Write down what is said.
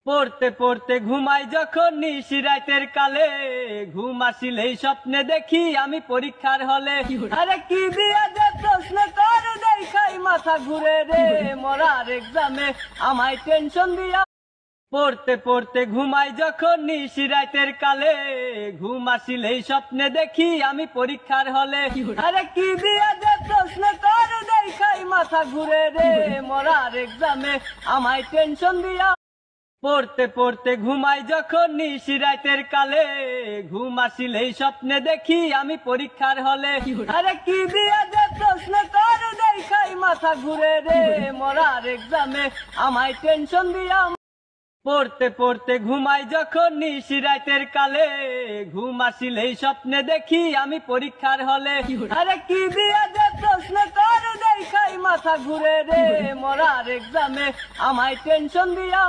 পড়তে পড়তে ঘুমাই যখন নিশি রাতের কালে, ঘুম আসিলেই স্বপ্নে দেখি আমি পরীক্ষার হলে। আরে কি দিয়া যে প্রশ্ন কর দেখাই মাথা ঘুরে রে, মরার এক্সামে আমায় টেনশন দিয়া। পড়তে পড়তে ঘুমাই যখন নিশি রাতের কালে, ঘুম আসিলেই স্বপ্নে দেখি আমি পরীক্ষার হলে। আরে কি দিয়া যে প্রশ্ন কর দেখাই মাথা ঘুরে রে, মরার এক্সামে আমায় টেনশন দিয়া। পড়তে পড়তে ঘুমাই যখন নিশি রাতের কালে, ঘুম আসিলেই স্বপ্নে দেখি আমি পরীক্ষার হলে। আরে কি দিয়া যে প্রশ্ন কর দেখাই মাথা ঘুরে রে, মরার এক্সামে আমায় টেনশন দিয়া। পড়তে পড়তে ঘুমাই যখন নিশি রাতের কালে, ঘুম আসিলেই স্বপ্নে দেখি আমি পরীক্ষার হলে। আরে কি দিয়া যে প্রশ্ন কর দেখাই মাথা ঘুরে রে, মরার এক্সামে আমায় টেনশন দিয়া।